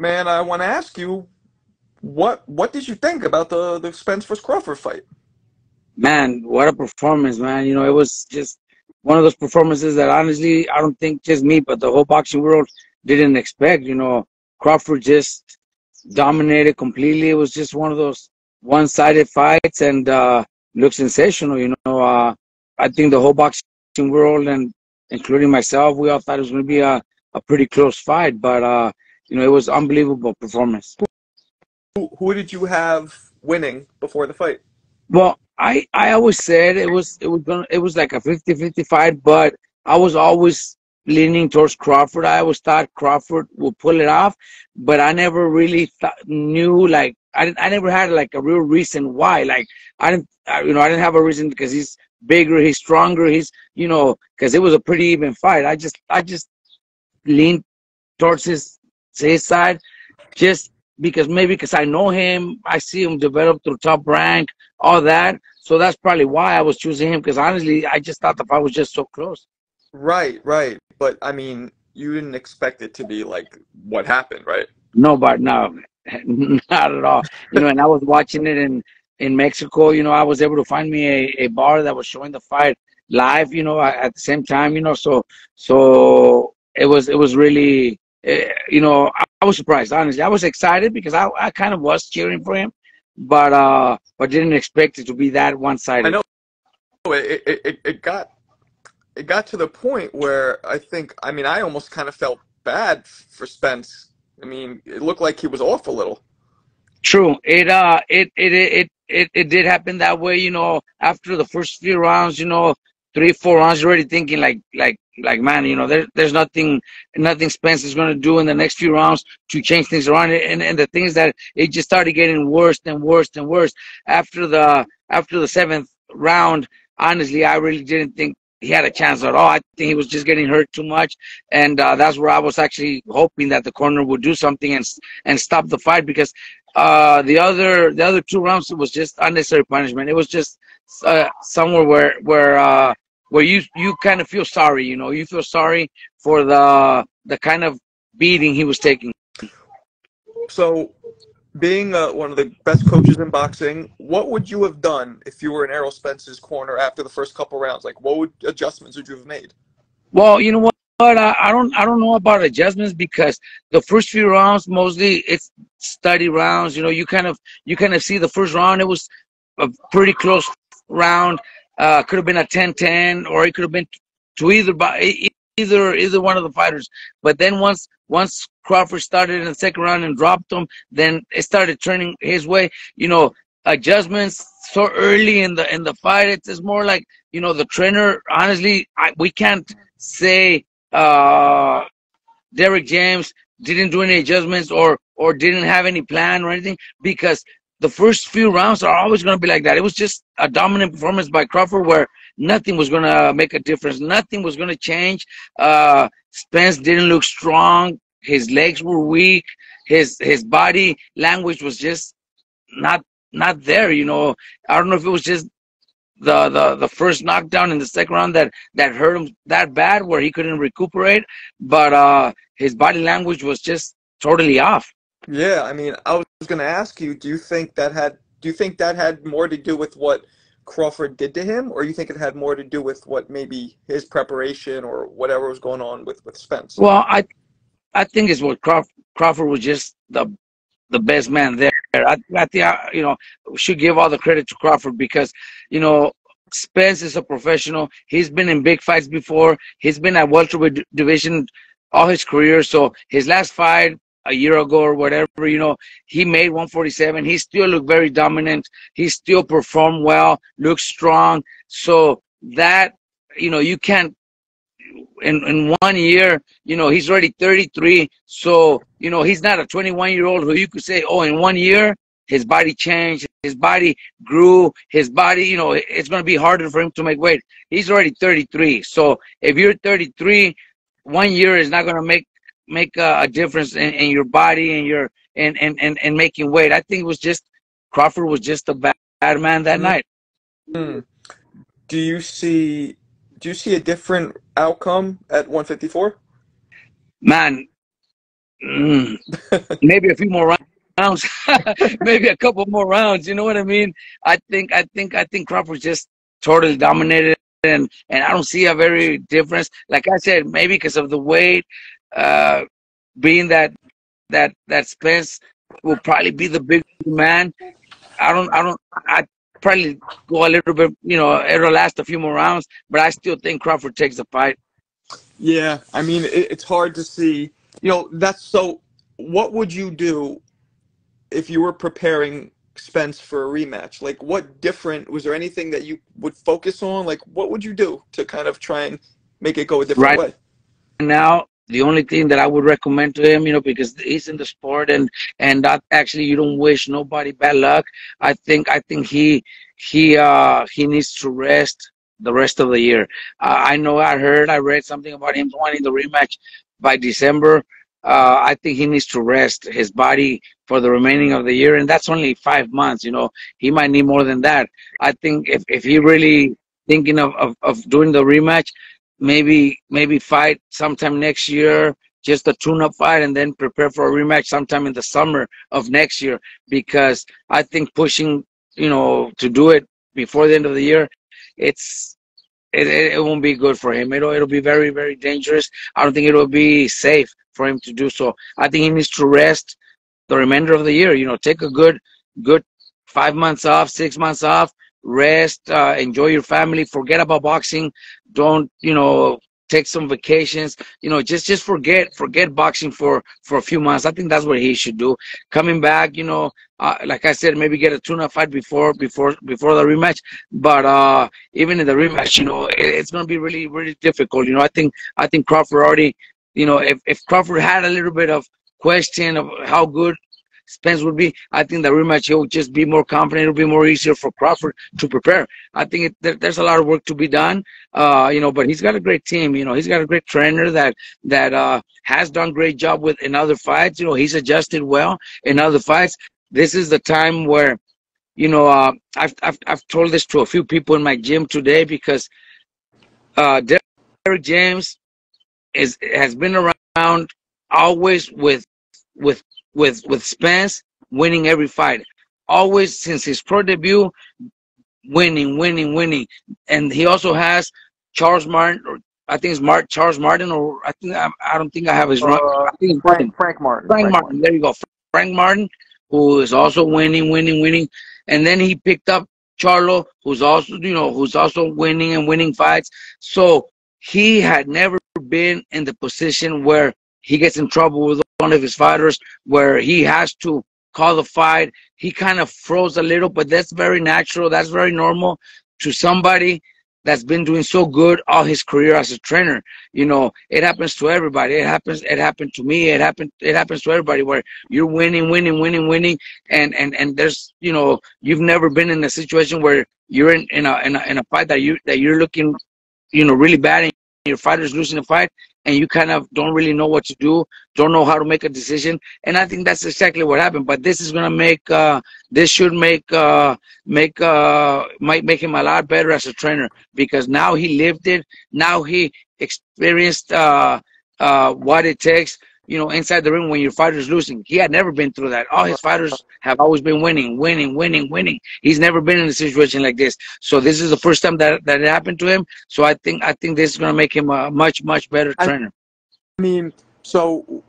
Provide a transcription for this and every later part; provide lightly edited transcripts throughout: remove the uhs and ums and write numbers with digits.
man, I want to ask you, what did you think about the Spence vs Crawford fight? Man, what a performance, man. It was just one of those performances that honestly, I don't think just me, but the whole boxing world didn't expect. Crawford just dominated completely. It was just one of those one-sided fights and looked sensational. I think the whole boxing world and including myself, we all thought it was going to be a pretty close fight, but it was unbelievable performance. Who did you have winning before the fight? Well, I always said it was like a 50-50 fight, but I was always leaning towards Crawford. I always thought Crawford would pull it off, but I never really knew, like I never had like a real reason why. Like I didn't have a reason because he's bigger, he's stronger, because it was a pretty even fight. I just leaned towards his side, just because maybe because I know him, I see him develop through Top Rank, all that. So that's probably why I was choosing him, because honestly, I just thought the fight was just so close. Right, right. But I mean, you didn't expect it to be like what happened, right? No, but no, not at all. And I was watching it in Mexico. I was able to find me a bar that was showing the fight live. At the same time. So it was really. I was surprised, honestly. I was excited because I kind of was cheering for him, but didn't expect it to be that I one-sided. know it got to the point where I mean, I almost kind of felt bad for Spence. I mean, it looked like he was off a little. True. It did happen that way. After the first few rounds, 3, 4 rounds, you're already thinking like man, there's nothing Spence is going to do in the next few rounds to change things around. And the thing is that it just started getting worse and worse and worse after the seventh round. Honestly, I really didn't think he had a chance at all. I think he was just getting hurt too much, and that's where I was actually hoping that the corner would do something and stop the fight, because the other 2 rounds, it was just unnecessary punishment. It was just somewhere where you kind of feel sorry. You feel sorry for the kind of beating he was taking. So, being one of the best coaches in boxing, what would you have done if you were in Errol Spence's corner after the first couple rounds? Like, what adjustments would you have made? Well, you know what? I don't know about adjustments, because the first few rounds mostly it's study rounds. You kind of see the first round. It was a pretty close round. Could have been a 10-10, or it could have been to either one of the fighters. But then once Crawford started in the second round and dropped him, then it started turning his way. Adjustments so early in the fight. It's more like, the trainer. Honestly, we can't say Derek James didn't do any adjustments, or didn't have any plan or anything, because the first few rounds are always going to be like that. It was just a dominant performance by Crawford, where nothing was going to make a difference. Nothing was going to change. Spence didn't look strong. His legs were weak. His body language was just not not there. I don't know if it was just the first knockdown in the second round that hurt him that bad, where he couldn't recuperate, but his body language was just totally off. Yeah, I mean, I was going to ask you, do you think that had more to do with what Crawford did to him, or you think it had more to do with what maybe his preparation or whatever was going on with Spence? Well, I think it's what Crawford was just the best man there. I think we should give all the credit to Crawford, because you know Spence is a professional. He's been in big fights before. He's been at welterweight division all his career. So his last fight a year ago or whatever, he made 147. He still looked very dominant. He still performed well, looked strong. So that you can't, in 1 year, he's already 33. So, he's not a 21-year-old who you could say, oh, in 1 year, his body changed, his body grew, his body, it's going to be harder for him to make weight. He's already 33. So if you're 33, 1 year is not going to make a difference in your body and your and making weight. I think it was just Crawford was just a bad man that night. Hmm. Do you see do you see a different outcome at 154? Man, mm, maybe a few more rounds, maybe a couple more rounds. You know what I mean? I think Crawford just totally dominated, and I don't see a very difference. Like I said, maybe because of the weight, uh, being that Spence will probably be the big man. I probably go a little bit, it'll last a few more rounds, but I still think Crawford takes the fight. Yeah, I mean, it's hard to see. That's so. What would you do if you were preparing Spence for a rematch? Like, what different was there anything that you would focus on? Like, what would you do to kind of try and make it go a different Right way? now, the only thing that I would recommend to him, because he's in the sport, and that actually you don't wish nobody bad luck. I think he needs to rest the rest of the year. I know I read something about him wanting the rematch by December. I think he needs to rest his body for the remaining of the year, and that's only 5 months. He might need more than that. I think if he really thinking of doing the rematch, maybe fight sometime next year, just a tune-up fight, and then prepare for a rematch sometime in the summer of next year. Because I think pushing, to do it before the end of the year, it's it won't be good for him. It'll be very, very dangerous. I don't think it will be safe for him to do so. I think he needs to rest the remainder of the year. Take a good 5 months off, 6 months off, rest, enjoy your family, forget about boxing. Don't, take some vacations. Just forget boxing for a few months. I think that's what he should do. Coming back, like I said, maybe get a tune-up fight before the rematch. But even in the rematch, it's going to be really, really difficult. I think Crawford already, if Crawford had a little bit of question of how good Spence would be, I think the rematch he'll just be more confident. It'll be more easier for Crawford to prepare. I think there's a lot of work to be done, but he's got a great team. He's got a great trainer that has done great job with in other fights. He's adjusted well in other fights. This is the time where, I've told this to a few people in my gym today, because Derek James has been around always with with Spence, winning every fight, always since his pro debut, winning. And he also has Charles Martin, or I think it's Charles Martin, or I don't think I have his wrong. I think it's Martin. Frank Martin. Frank Martin. There you go. Frank Martin, who is also winning. And then he picked up Charlo, who's also winning and winning fights. So he had never been in the position where he gets in trouble with one of his fighters, where he has to call the fight. He kind of froze a little, but that's very natural. That's very normal to somebody that's been doing so good all his career as a trainer. It happens to everybody. It happened to me. It happens to everybody, where you're winning, and there's, you've never been in a situation where you're in a fight that you're looking, really bad, and your fighter's losing the fight, and you kind of don't really know what to do, don't know how to make a decision. And I think that's exactly what happened. But this is gonna make might make him a lot better as a trainer, because now he lived it. Now he experienced what it takes, inside the ring when your fighter's losing. He had never been through that. All his fighters have always been winning. He's never been in a situation like this. So this is the first time that it happened to him. So I think this is going to make him a much, much better trainer. I mean, so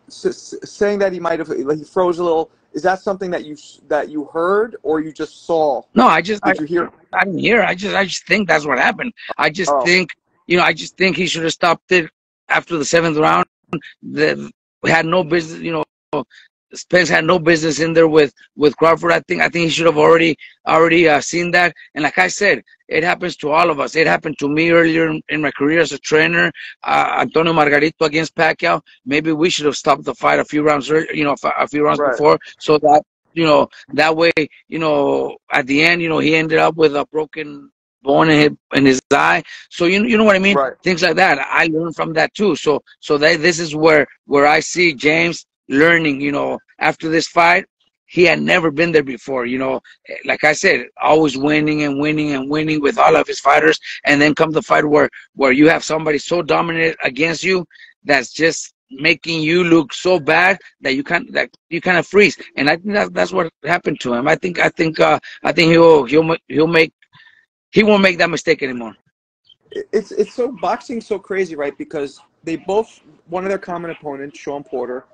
saying that he might have, like, he froze a little, is that something that you heard, or you just saw? No, Did you hear? I didn't hear. I just think that's what happened. I just think, he should have stopped it after the 7th round. Had no business, Spence had no business in there with Crawford. I think he should have already seen that. And like I said, it happens to all of us. It happened to me earlier in my career as a trainer. Antonio Margarito against Pacquiao. Maybe we should have stopped the fight a few rounds earlier, a few rounds before, so that that way, at the end, he ended up with a broken bone in his eye. So you know what I mean? Right. Things like that. I learned from that too. So this is where I see James learning. After this fight, he had never been there before. Like I said, always winning with all of his fighters, and then come the fight where you have somebody so dominant against you that's just making you look so bad that you kind of freeze. And I think that's what happened to him. I think he won't make that mistake anymore. It's so boxing's so crazy, right? Because they both one of their common opponents, Sean Porter.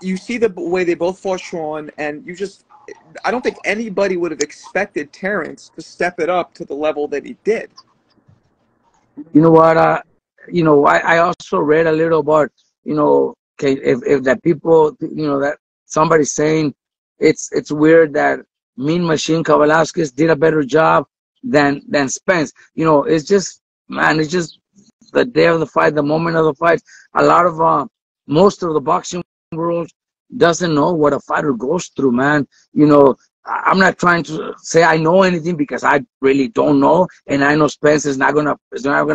You see the way they both fought Sean, and I don't think anybody would have expected Terence to step it up to the level that he did. You know what? I also read a little about, okay, if that people, that somebody's saying it's weird that Mean Machine Kavalauskas did a better job than Spence. It's just, man, it's just the day of the fight, the moment of the fight. A lot of most of the boxing world doesn't know what a fighter goes through, man. I'm not trying to say I know anything because I really don't know, and I know Spence is not gonna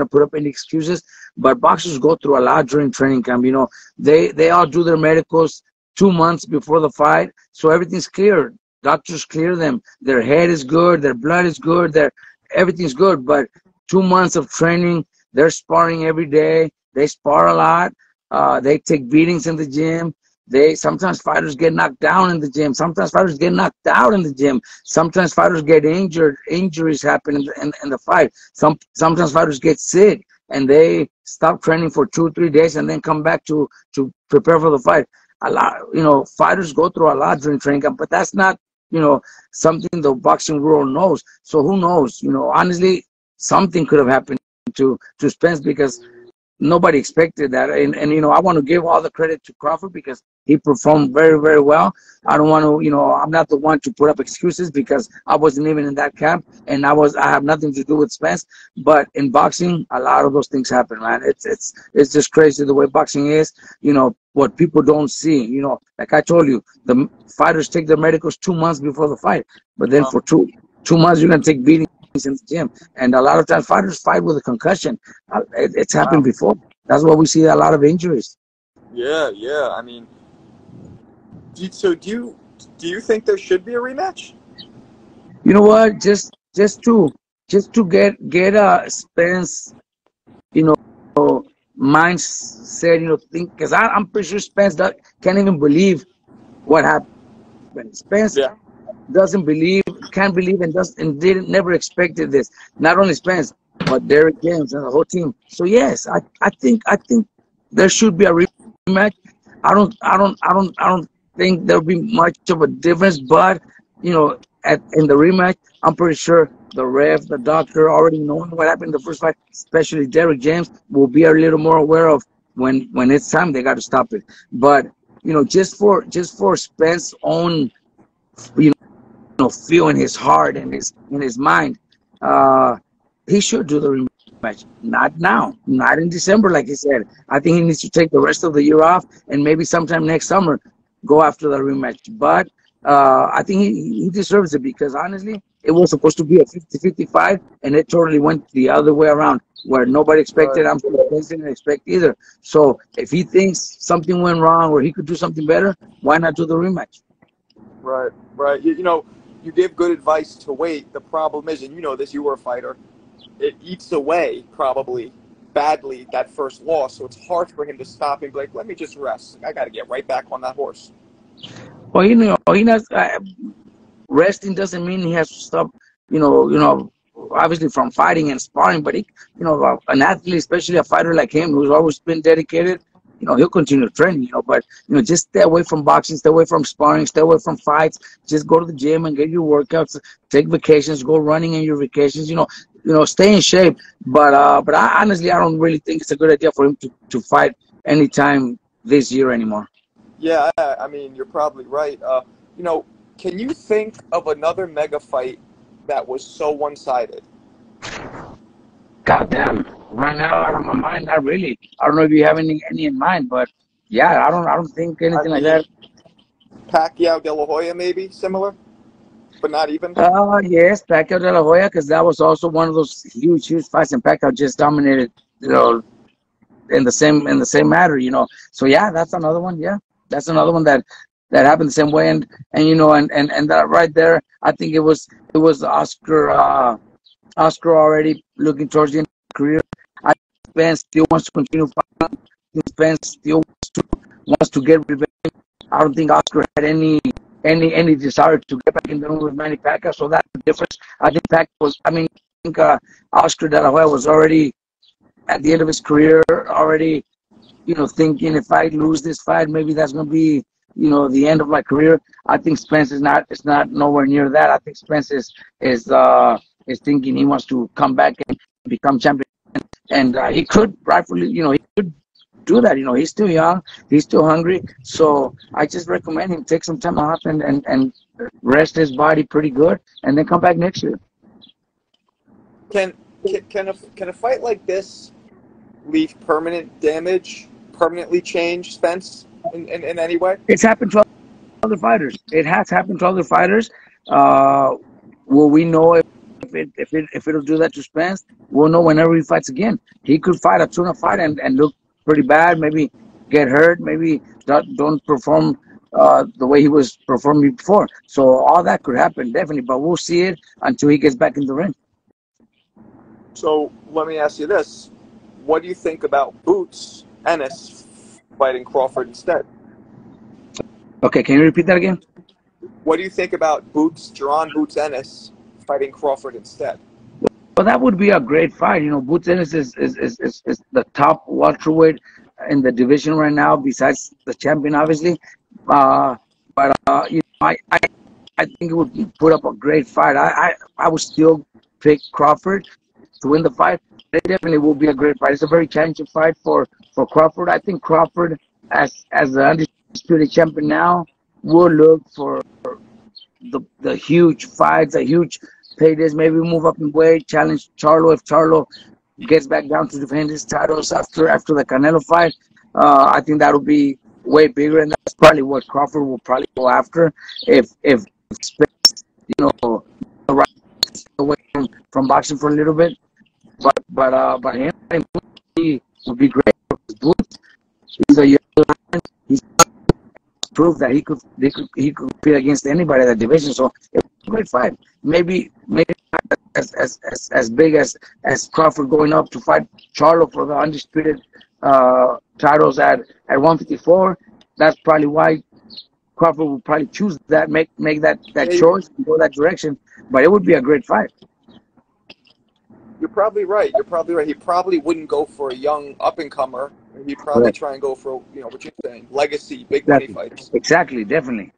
put up any excuses. But boxers go through a lot during training camp. They all do their medicals 2 months before the fight, so everything's clear. Doctors clear them. Their head is good, their blood is good, everything's good. But 2 months of training, they're sparring every day. They spar a lot. They take beatings in the gym. Sometimes fighters get knocked down in the gym. Sometimes fighters get knocked out in the gym. Sometimes fighters get injured. Injuries happen in the fight. Sometimes fighters get sick and they stop training for 2-3 days and then come back to prepare for the fight. A lot, fighters go through a lot during training camp, but that's not, something the boxing world knows. So who knows? Honestly, something could have happened to Spence because nobody expected that. And I want to give all the credit to Crawford because he performed very, very well. I don't want to, I'm not the one to put up excuses because I wasn't even in that camp and I have nothing to do with Spence. But in boxing, a lot of those things happen, man. It's just crazy the way boxing is. What people don't see, like I told you, the fighters take their medicals 2 months before the fight, but then for two months, you're going to take beatings in the gym. And a lot of times fighters fight with a concussion. It's happened before. That's why we see a lot of injuries. Yeah. I mean, so do you think there should be a rematch? You know what? Just to get Spence, mindset, think, because I'm pretty sure Spence can't even believe what happened. Spence doesn't believe, can't believe, and didn't never expected this. Not only Spence, but Derek James and the whole team. So yes, I think there should be a rematch. I don't think there'll be much of a difference, but in the rematch, I'm pretty sure the ref, the doctor, already knowing what happened in the first fight, especially Derek James, will be a little more aware of when it's time they got to stop it. But just for Spence's own feel in his heart and in his mind, he should do the rematch. Not now, not in December, like he said. I think he needs to take the rest of the year off and maybe sometime next summer go after the rematch. But I think he deserves it because honestly, it was supposed to be a 50-50 fight, and it totally went the other way around, where nobody expected. I'm sure Spence didn't expect either. So if he thinks something went wrong or he could do something better, why not do the rematch? Right. You gave good advice to wait. The problem is, and you know this, you were a fighter, it eats away probably badly that first loss. So it's hard for him to stop and be like, let me just rest. I got to get right back on that horse. Well, he knows, resting doesn't mean he has to stop, obviously from fighting and sparring, but an athlete, especially a fighter like him, who's always been dedicated, he'll continue training, but, just stay away from boxing, stay away from sparring, stay away from fights, just go to the gym and get your workouts, take vacations, go running in your vacations, stay in shape. But honestly, I don't really think it's a good idea for him to fight anytime this year anymore. Yeah, I mean, you're probably right. Can you think of another mega fight that was so one-sided? Goddamn! Right now, out of my mind, not really. I don't know if you have any in mind, but yeah, I don't think anything like that. Pacquiao De La Hoya, maybe similar, but not even. Yes, Pacquiao De La Hoya, because that was also one of those huge fights, and Pacquiao just dominated, in the same matter, So yeah, that's another one. Yeah, that's another one that happened the same way, and that right there, I think it was Oscar already looking towards the end of his career. I think Spence still wants to continue fighting, think Spence still wants to get revenge. I don't think Oscar had any desire to get back in the room with Manny Pacquiao, so that's the difference. I think Pacquiao was, I mean, I think Oscar De La Hoya was already at the end of his career, already, thinking if I lose this fight, maybe that's going to be, the end of my career. I think Spence is not, it's not nowhere near that. I think Spence is thinking he wants to come back and become champion. And he could rightfully, he could do that. He's still young, he's still hungry. So I just recommend him take some time off and rest his body pretty good, and then come back next year. Can a fight like this leave permanent damage, permanently change Spence in any way? It's happened to other fighters. It has happened to other fighters. Will we know if it'll do that to Spence? We'll know whenever he fights again. He could fight a tuna fight and look pretty bad, maybe get hurt, maybe don't perform the way he was performing before. So all that could happen, definitely. But we'll see it until he gets back in the ring. So let me ask you this. What do you think about Boots Ennis fighting Crawford instead? Okay, can you repeat that again? What do you think about Jerron Boots Ennis fighting Crawford instead? Well, that would be a great fight. Boots Ennis is the top welterweight in the division right now, besides the champion, obviously. I think it would put up a great fight. I would still pick Crawford to win the fight. It definitely will be a great fight. It's a very challenging fight for Crawford. I think Crawford, as the undisputed champion now, will look for the huge fights, the huge paydays, maybe move up in weight, challenge Charlo. If Charlo gets back down to defend his titles after the Canelo fight, I think that'll be way bigger, and that's probably what Crawford will probably go after if Spence, right away from boxing for a little bit. But him would be great. He's a young man. He's proved that he could compete against anybody in that division. So it's a great fight. Maybe as big as Crawford going up to fight Charlo for the undisputed titles at 154. That's probably why Crawford will probably choose that, make that choice and go that direction. But it would be a great fight. You're probably right. He probably wouldn't go for a young up-and-comer. He'd probably try and go for, what you're saying, legacy, big money fights. Exactly, definitely.